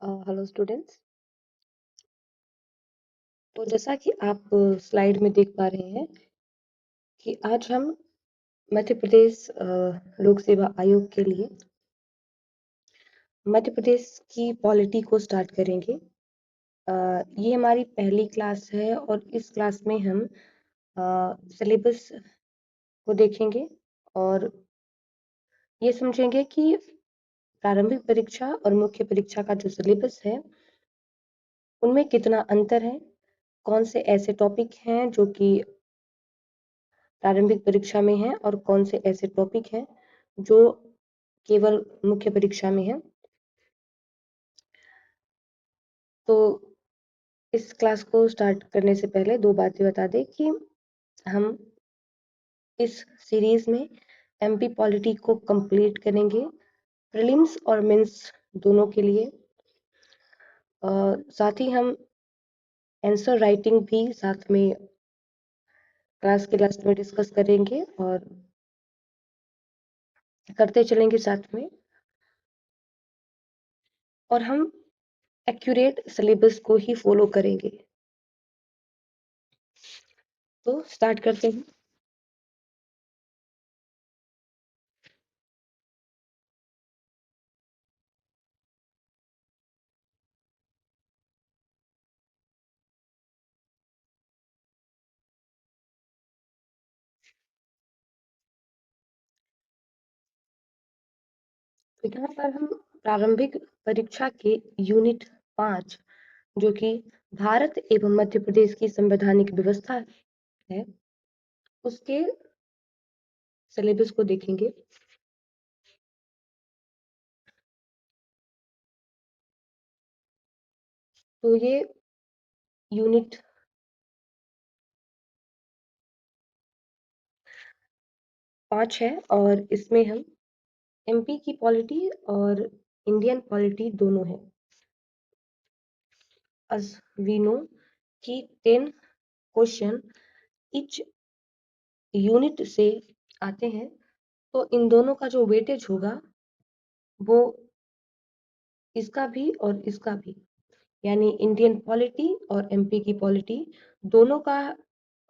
Hello students. तो जैसा कि आप स्लाइड में देख पा रहे हैं कि आज हम मध्य प्रदेश लोक सेवा आयोग के लिए मध्य प्रदेश की पॉलिटी को स्टार्ट करेंगे। ये हमारी पहली क्लास है और इस क्लास में हम सिलेबस को देखेंगे और ये समझेंगे कि प्रारंभिक परीक्षा और मुख्य परीक्षा का जो सिलेबस है उनमें कितना अंतर है, कौन से ऐसे टॉपिक हैं जो कि प्रारंभिक परीक्षा में है और कौन से ऐसे टॉपिक हैं जो केवल मुख्य परीक्षा में है। तो इस क्लास को स्टार्ट करने से पहले दो बातें बता दें कि हम इस सीरीज में एमपी पॉलिटी को कंप्लीट करेंगे प्रीलिम्स और मेंस दोनों के लिए। साथ ही हम आंसर राइटिंग भी साथ में क्लास के लास्ट में डिस्कस करेंगे और करते चलेंगे साथ में, और हम एक्यूरेट सिलेबस को ही फॉलो करेंगे। तो स्टार्ट करते हैं। तो यहाँ पर हम प्रारंभिक परीक्षा के यूनिट 5 जो कि भारत एवं मध्य प्रदेश की संवैधानिक व्यवस्था है उसके सिलेबस को देखेंगे। तो ये यूनिट 5 है और इसमें हम एमपी की पॉलिटी और इंडियन पॉलिटी दोनों है। as we know कि 10 क्वेश्चन इच यूनिट से आते हैं, तो इन दोनों का जो वेटेज होगा वो इसका भी और इसका भी, यानी इंडियन पॉलिटी और एमपी की पॉलिटी दोनों का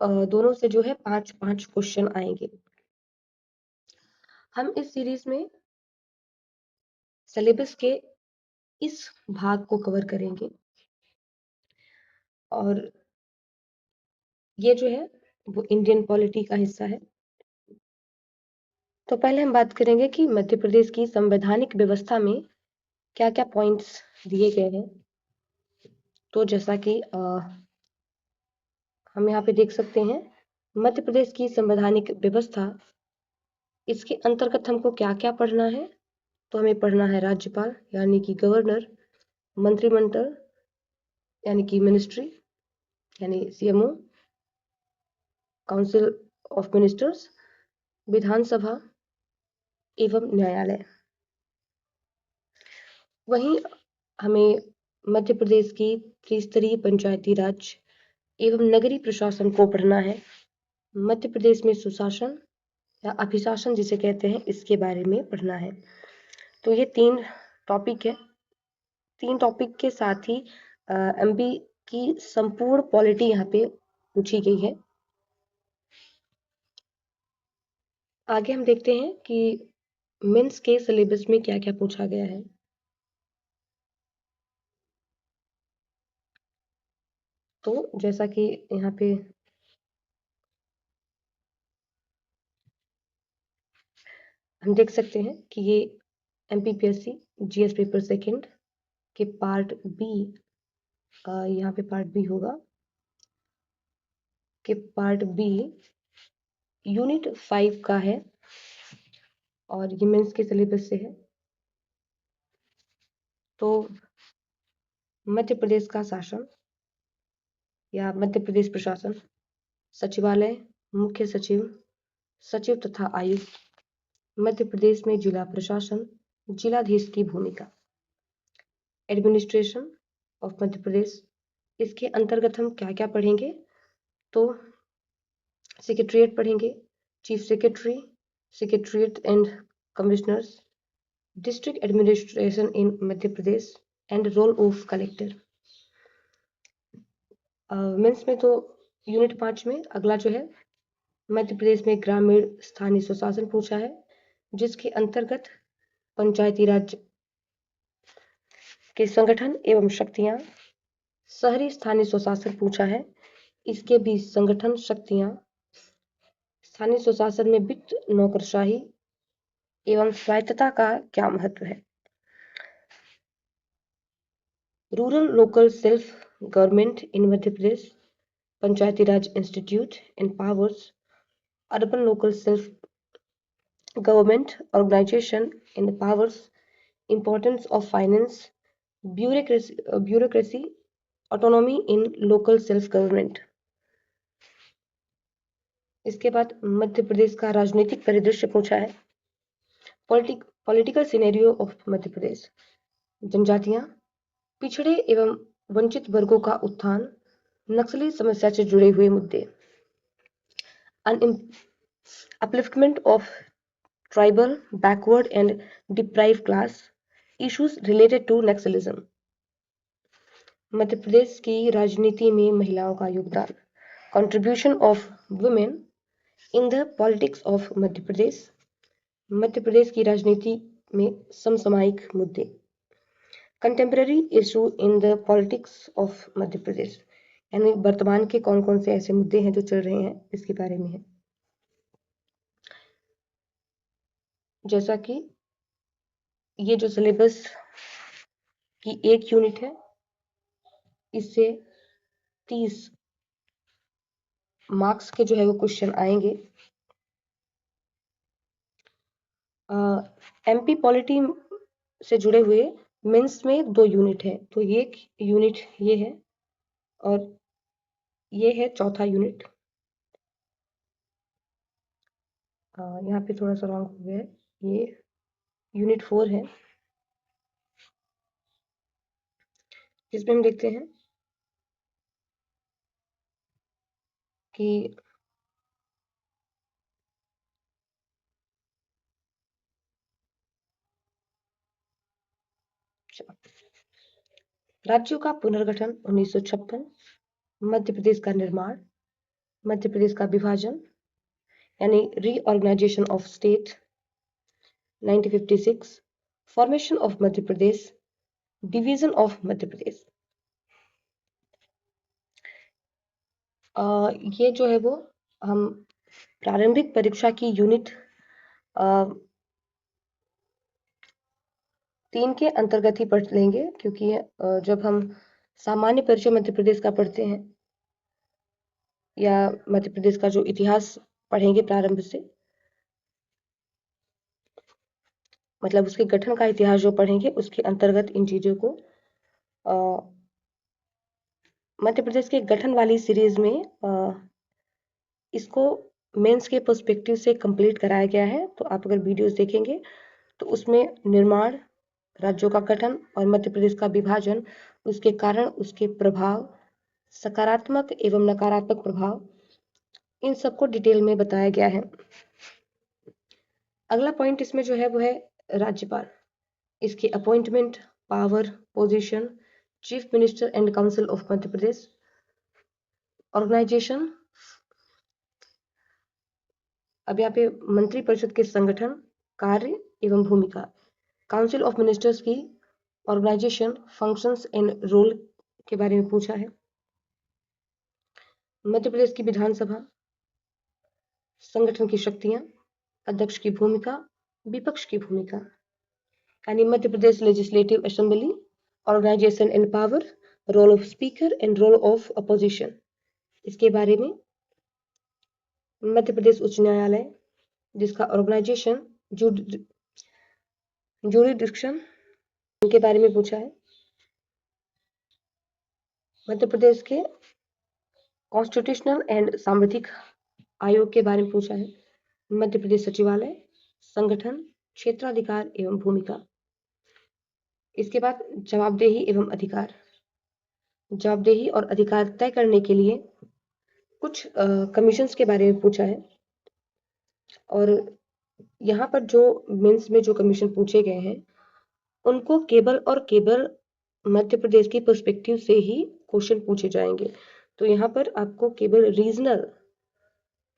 दोनों से जो है 5-5 क्वेश्चन आएंगे। हम इस सीरीज में सिलेबस के इस भाग को कवर करेंगे और ये जो है वो इंडियन पॉलिटी का हिस्सा है। तो पहले हम बात करेंगे कि मध्य प्रदेश की संवैधानिक व्यवस्था में क्या क्या पॉइंट्स दिए गए हैं। तो जैसा कि हम यहाँ पे देख सकते हैं, मध्य प्रदेश की संवैधानिक व्यवस्था, इसके अंतर्गत हमको क्या क्या पढ़ना है। तो हमें पढ़ना है राज्यपाल यानी कि गवर्नर, मंत्रिमंडल यानी कि मिनिस्ट्री यानी सीएमओ, काउंसिल ऑफ मिनिस्टर्स, विधानसभा एवं न्यायालय। वहीं हमें मध्य प्रदेश की त्रिस्तरीय पंचायती राज एवं नगरीय प्रशासन को पढ़ना है। मध्य प्रदेश में सुशासन या अभिशासन जिसे कहते हैं, इसके बारे में पढ़ना है। तो ये 3 टॉपिक है। 3 टॉपिक के साथ ही एमपी की संपूर्ण पॉलिटी यहाँ पे पूछी गई है। आगे हम देखते हैं कि मेंस के सिलेबस में क्या क्या पूछा गया है। तो जैसा कि यहाँ पे हम देख सकते हैं कि ये एमपीपीएससी जीएस पेपर सेकंड के पार्ट बी, यहाँ पे पार्ट बी होगा कि पार्ट बी यूनिट 5 का है और ये मेंस के सिलेबस से है। तो मध्य प्रदेश का शासन या मध्य प्रदेश प्रशासन, सचिवालय, मुख्य सचिव, सचिव तथा आयुक्त, मध्य प्रदेश में जिला प्रशासन, जिलाधीश की भूमिका, एडमिनिस्ट्रेशन ऑफ मध्य प्रदेश, इसके अंतर्गत हम क्या क्या पढ़ेंगे। तो सेक्रेटरीट पढ़ेंगे, chief secretary, secretariat and commissioners, district administration in Madhya Pradesh, and role of collector. Mains में तो यूनिट 5 में अगला जो है मध्य प्रदेश में ग्रामीण स्थानीय स्वशासन पूछा है, जिसके अंतर्गत पंचायती राज के संगठन एवं शक्तियां। शहरी स्थानीय स्वशासन पूछा है, इसके भी संगठन शक्तियां। स्थानीय स्वशासन में वित्त, नौकरशाही एवं स्वायत्तता का क्या महत्व है। Rural local self government in Madhya Pradesh, panchayati Raj institute and powers, urban local self government organisation in powers, importance of finance, bureaucracy, autonomy in local self government। इसके बाद मध्य प्रदेश का राजनीतिक परिदृश्य पूछा है। पॉलिटिकल सिनेरियो ऑफ मध्य प्रदेश, जनजातियां, पिछड़े एवं वंचित वर्गों का उत्थान, नक्सली समस्या से जुड़े हुए मुद्दे, upliftment of tribal, backward and deprived class, issues related to naxalism. Madhya Pradesh की राजनीति में महिलाओं का योगदान, contribution of women in the politics of Madhya Pradesh. Madhya Pradesh की राजनीति में समसामयिक मुद्दे, contemporary issue in the politics of Madhya Pradesh, यानी वर्तमान के कौन कौन से ऐसे मुद्दे हैं जो चल रहे हैं इसके बारे में है। जैसा कि ये जो सिलेबस की एक यूनिट है, इससे 30 मार्क्स के जो है वो क्वेश्चन आएंगे। एमपी पॉलिटी से जुड़े हुए मेंस में 2 यूनिट है, तो ये यूनिट ये है और ये है चौथा यूनिट। यहाँ पे थोड़ा सा रॉन्ग हो गया है, ये यूनिट 4 है, जिसमें हम देखते हैं कि राज्यों का पुनर्गठन 1956, मध्य प्रदेश का निर्माण, मध्य प्रदेश का विभाजन यानी reorganisation of state 1956, formation of Madhya Pradesh, division of Madhya Pradesh. ये जो है वो हम प्रारंभिक परीक्षा की यूनिट 3 के अंतर्गत ही पढ़ लेंगे, क्योंकि जब हम सामान्य परिचय मध्य प्रदेश का पढ़ते हैं या मध्य प्रदेश का जो इतिहास पढ़ेंगे प्रारंभ से, मतलब उसके गठन का इतिहास जो पढ़ेंगे उसके अंतर्गत इन चीजों को मध्य प्रदेश के गठन वाली सीरीज में इसको मेंस के पर्सपेक्टिव से कंप्लीट कराया गया है। तो आप अगर वीडियोस देखेंगे तो उसमें निर्माण, राज्यों का गठन और मध्य प्रदेश का विभाजन, उसके कारण, उसके प्रभाव, सकारात्मक एवं नकारात्मक प्रभाव, इन सबको डिटेल में बताया गया है। अगला पॉइंट इसमें जो है वो है राज्यपाल, इसकी appointment, power, position, chief minister and council of Madhya Pradesh, organisation. अब यहाँ पे मंत्री परिषद के संगठन, कार्य एवं भूमिका, काउंसिल ऑफ मिनिस्टर्स की ऑर्गेनाइजेशन, फंक्शंस एंड रोल के बारे में पूछा है। मध्य प्रदेश की विधानसभा, संगठन की शक्तियां, अध्यक्ष की भूमिका, विपक्ष की भूमिका, यानी Madhya Pradesh legislative assembly, organisation and power, role of speaker and role of opposition, इसके बारे में। मध्य प्रदेश उच्च न्यायालय, जिसका ऑर्गेनाइजेशन, जुरिडिक्शन के बारे में पूछा है। मध्य प्रदेश के कॉन्स्टिट्यूशनल एंड सांविधिक आयोग के बारे में पूछा है। मध्य प्रदेश सचिवालय, संगठन, क्षेत्राधिकार एवं भूमिका। इसके बाद जवाबदेही एवं अधिकार, जवाबदेही और अधिकार तय करने के लिए कुछ कमीशंस के बारे में पूछा है। और यहाँ पर जो मेंस में जो कमीशन पूछे गए हैं उनको केवल और केवल मध्य प्रदेश की पर्सपेक्टिव से ही क्वेश्चन पूछे जाएंगे। तो यहाँ पर आपको केवल रीजनल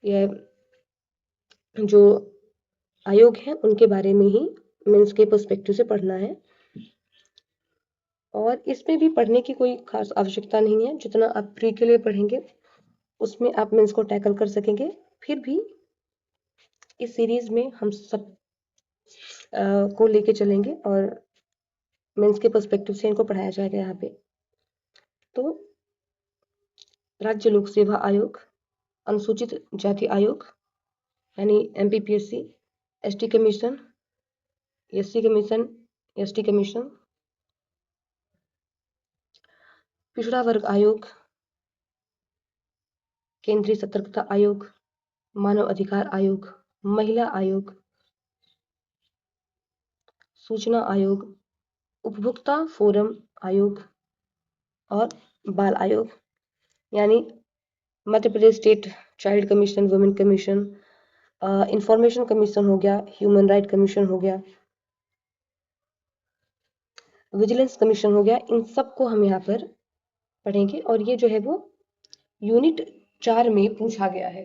या जो आयोग हैं उनके बारे में ही मेंस के पर्सपेक्टिव से पढ़ना है, और इसमें भी पढ़ने की कोई खास आवश्यकता नहीं है। जितना आप प्री के लिए पढ़ेंगे उसमें आप मेंस को टैकल कर सकेंगे। फिर भी इस सीरीज में हम सब को लेके चलेंगे और मेंस के पर्सपेक्टिव से इनको पढ़ाया जाएगा। यहाँ पे तो राज्य लोक सेवा आयोग, अनुसूचित जाति आयोग यानी MPPSC, ST commission, SC commission, ST commission, पिछड़ा वर्ग आयोग, केंद्रीय सतर्कता आयोग, मानव अधिकार आयोग, महिला आयोग, सूचना आयोग, उपभोक्ता फोरम आयोग और बाल आयोग यानी Madhya Pradesh state child commission, women commission, information commission हो गया, ह्यूमन राइट कमीशन हो गया, विजिलेंस कमीशन हो गया। इन सबको हम यहाँ पर पढ़ेंगे और ये जो है वो यूनिट 4 में पूछा गया है।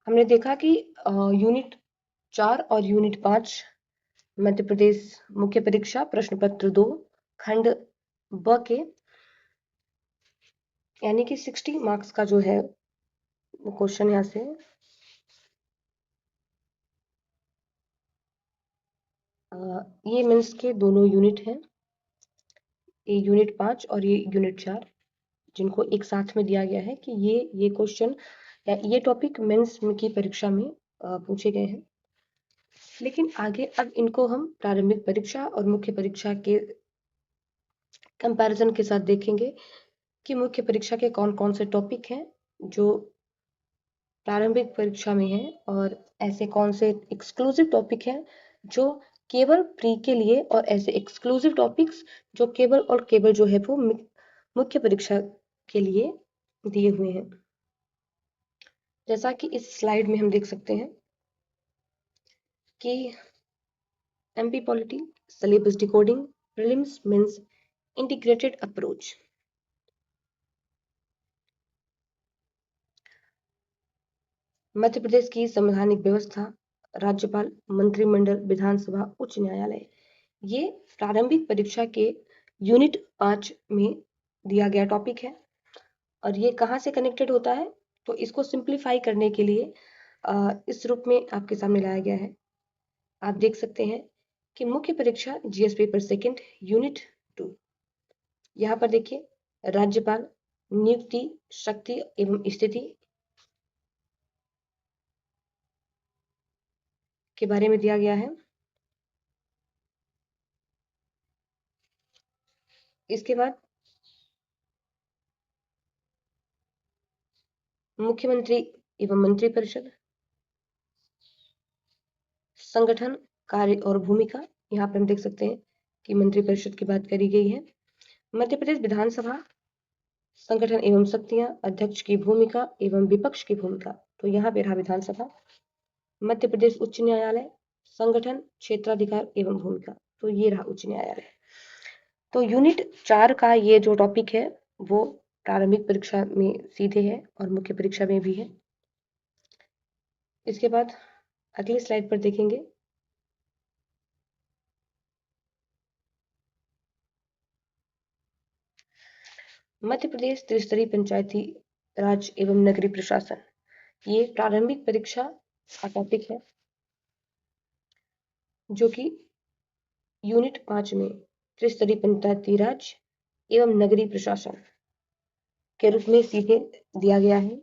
हमने देखा कि यूनिट 4 और यूनिट 5 मध्य प्रदेश मुख्य परीक्षा प्रश्न पत्र 2 खंड ब के यानी कि 60 मार्क्स का जो है वो क्वेश्चन यहाँ से ये मेंस के दोनों यूनिट हैं, ये यूनिट 5 और ये यूनिट 4, जिनको एक साथ में दिया गया है कि ये क्वेश्चन या ये टॉपिक मेंस की परीक्षा में पूछे गए हैं। लेकिन आगे अब इनको हम प्रारंभिक परीक्षा और मुख्य परीक्षा के कंपैरिजन के साथ देखेंगे कि मुख्य परीक्षा के कौन कौन से टॉपिक हैं जो प्रारंभिक परीक्षा में है, और ऐसे कौन से एक्सक्लूसिव टॉपिक हैं जो केवल प्री के लिए, और ऐसे एक्सक्लूसिव टॉपिक्स जो केवल और केवल जो है वो मुख्य परीक्षा के लिए दिए हुए हैं। जैसा कि इस स्लाइड में हम देख सकते हैं कि MP polity, syllabus decoding, prelims, mains, integrated approach. Madhya Pradesh की संवैधानिक व्यवस्था, राज्यपाल, मंत्रिमंडल, विधानसभा, उच्च न्यायालय, ये प्रारंभिक परीक्षा के यूनिट 5 में दिया गया टॉपिक है। और ये कहाँ से कनेक्टेड होता है, तो इसको सिंप्लीफाई करने के लिए इस रूप में आपके सामने लाया गया है। आप देख सकते हैं कि मुख्य परीक्षा GS पेपर सेकंड यूनिट 2, यहाँ पर देखिए राज्यपाल, नियुक्ति, शक्ति एवं स्थिति के बारे में दिया गया है। इसके बाद मुख्यमंत्री एवं मंत्रिपरिषद, संगठन, कार्य और भूमिका, यहाँ पर हम देख सकते हैं कि मंत्रिपरिषद की बात करी गई है। मध्य प्रदेश विधानसभा, संगठन एवं शक्तियां, अध्यक्ष की भूमिका एवं विपक्ष की भूमिका, तो यहाँ पे रहा विधानसभा। मध्य प्रदेश उच्च न्यायालय, संगठन, क्षेत्राधिकार एवं भूमिका, तो ये रहा उच्च न्यायालय। तो यूनिट 4 का ये जो टॉपिक है वो प्रारंभिक परीक्षा में सीधे है और मुख्य परीक्षा में भी है। इसके बाद अगले स्लाइड पर देखेंगे मध्य प्रदेश त्रिस्तरीय पंचायती राज एवं नगरीय प्रशासन, ये प्रारंभिक परीक्षा का टॉपिक है जो कि यूनिट 5 में त्रिस्तरीय पंचायती राज एवं नगरीय प्रशासन के रूप में सीधे दिया गया है।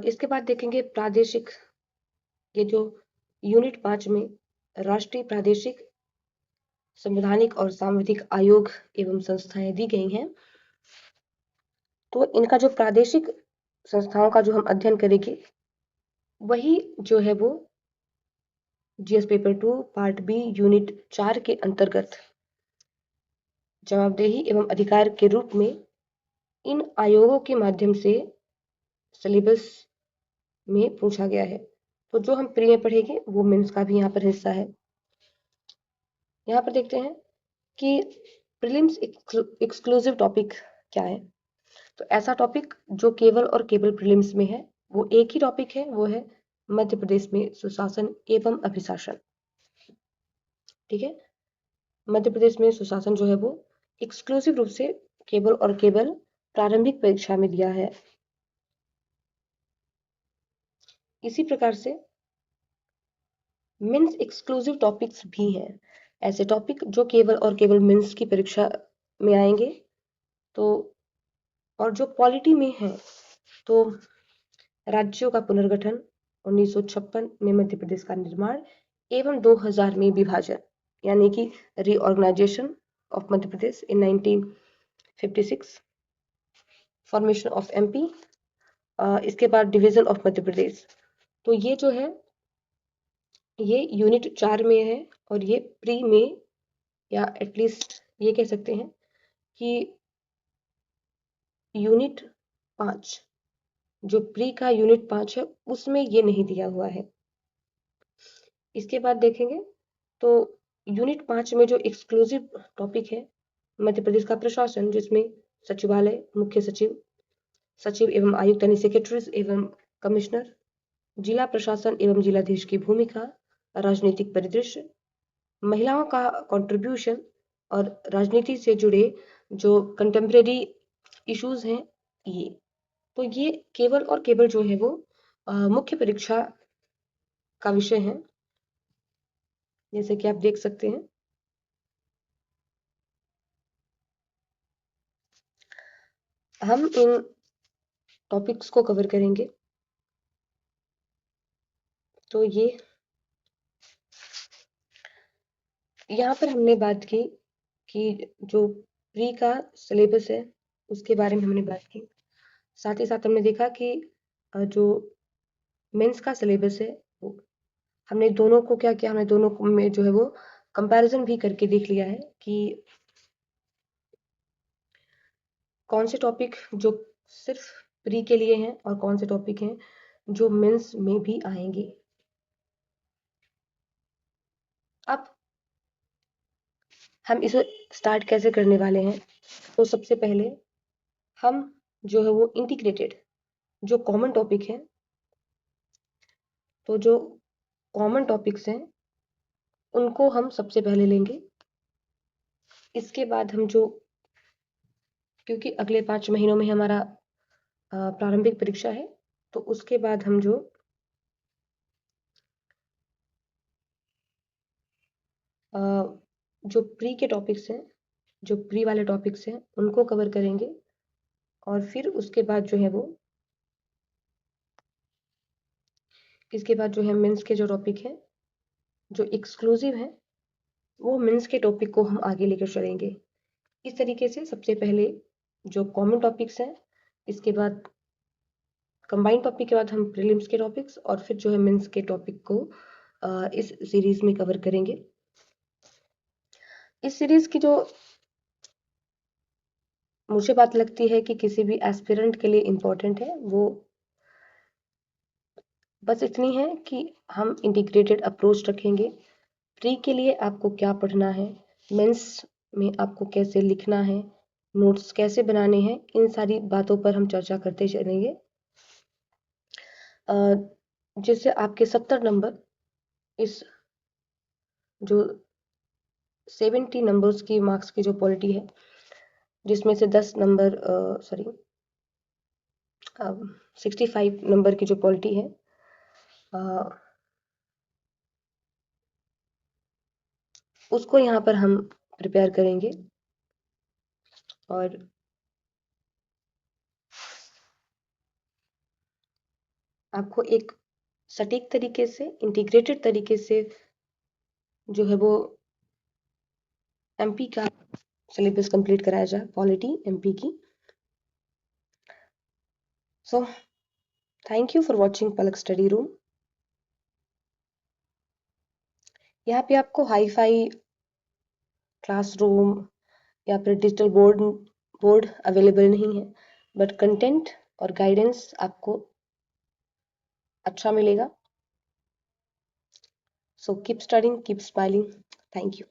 इसके बाद देखेंगे प्रादेशिक, ये जो यूनिट 5 में राष्ट्रीय, प्रादेशिक, संवैधानिक और सांविधिक आयोग एवं संस्थाएं दी गई हैं। तो इनका जो प्रादेशिक संस्थाओं का जो हम अध्ययन करेंगे वही जो है वो GS paper 2 part B unit 4 के अंतर्गत जवाबदेही एवं अधिकार के रूप में इन आयोगों के माध्यम से सिलेबस में पूछा गया है। तो जो हम प्री में पढ़ेंगे वो मेंस का भी यहाँ पर हिस्सा है। यहाँ पर देखते हैं कि प्रीलिम्स एक्सक्लूसिव टॉपिक क्या है। तो ऐसा टॉपिक जो केवल और केवल प्रीलिम्स में है वो एक ही टॉपिक है, वो है मध्य प्रदेश में सुशासन एवं अभिशासन। ठीक है, मध्य प्रदेश में सुशासन जो है वो एक्सक्लूसिव रूप से केवल और केवल प्रारंभिक परीक्षा में दिया है। इसी प्रकार से मेंस एक्सक्लूसिव टॉपिक्स भी हैं, ऐसे टॉपिक जो केवल और केवल मेंस की परीक्षा में आएंगे। तो और जो पॉलिटी में है, तो राज्यों का पुनर्गठन, 1956 में मध्य प्रदेश का निर्माण एवं 2000 में विभाजन, यानी कि reorganisation of Madhya Pradesh in 1956, formation of MP, इसके बाद डिवीजन ऑफ मध्य प्रदेश। तो ये जो है ये यूनिट 4 में है और ये प्री में, या एटलीस्ट ये कह सकते हैं कि यूनिट 5, जो प्री का यूनिट 5 है उसमें ये नहीं दिया हुआ है। इसके बाद देखेंगे तो यूनिट 5 में जो एक्सक्लूसिव टॉपिक है मध्य प्रदेश का प्रशासन, जिसमें सचिवालय, मुख्य सचिव, सचिव एवं आयुक्त यानी सेक्रेटरीज एवं कमिश्नर, जिला प्रशासन एवं जिलाधीश की भूमिका, राजनीतिक परिदृश्य, महिलाओं का कंट्रीब्यूशन और राजनीति से जुड़े जो कंटेम्प्रेरी इश्यूज हैं ये। तो ये केवल और केवल जो है वो मुख्य परीक्षा का विषय है, जैसे कि आप देख सकते हैं। हम इन टॉपिक्स को कवर करेंगे। तो ये यहाँ पर हमने बात की कि जो प्री का सिलेबस है उसके बारे में हमने बात की। साथ ही साथ हमने देखा कि जो मेंस का सिलेबस है वो हमने दोनों को क्या किया, हमने दोनों में जो है वो कंपैरिजन भी करके देख लिया है कि कौन से टॉपिक जो सिर्फ प्री के लिए हैं और कौन से टॉपिक हैं जो मेंस में भी आएंगे। अब हम इसे स्टार्ट कैसे करने वाले हैं, तो सबसे पहले हम जो है वो इंटीग्रेटेड जो कॉमन टॉपिक है, तो जो कॉमन टॉपिक्स हैं उनको हम सबसे पहले लेंगे। इसके बाद हम जो, क्योंकि अगले 5 महीनों में हमारा प्रारंभिक परीक्षा है, तो उसके बाद हम जो जो प्री के टॉपिक्स हैं, जो प्री वाले टॉपिक्स हैं उनको कवर करेंगे। और फिर उसके बाद जो है वो इसके बाद जो है मेंस के जो टॉपिक हैं जो एक्सक्लूसिव हैं वो मेंस के टॉपिक को हम आगे लेकर चलेंगे। इस तरीके से सबसे पहले जो कॉमन टॉपिक्स हैं, इसके बाद कंबाइंड टॉपिक के बाद हम प्रीलिम्स के टॉपिक्स और फिर जो है मेंस के टॉपिक को इस सीरीज में कवर करेंगे। इस सीरीज की जो मुझे बात लगती है कि किसी भी एस्पिरेंट के लिए इम्पोर्टेंट है, वो बस इतनी है कि हम इंटीग्रेटेड अप्रोच रखेंगे। प्री के लिए आपको क्या पढ़ना है, मेंस में आपको कैसे लिखना है, नोट्स कैसे बनाने हैं, इन सारी बातों पर हम चर्चा करते चलेंगे, जिससे आपके 70 नंबर इस जो 70 नंबर्स की मार्क्स की जो पॉलिटी है, जिसमें से 10 नंबर 65 नंबर की जो पॉलिटी है, उसको यहाँ पर हम प्रिपेयर करेंगे। और आपको एक सटीक तरीके से, इंटीग्रेटेड तरीके से जो है वो एमपी का सिलेबस कंप्लीट कराया जाए, पॉलिटी एमपी की। So thank you for watching Palak study room. यहाँ पे आपको हाई-फाई क्लासरूम या फिर डिजिटल बोर्ड बोर्ड अवेलेबल नहीं है, बट कंटेंट और गाइडेंस आपको अच्छा मिलेगा। So keep studying, keep smiling. Thank you.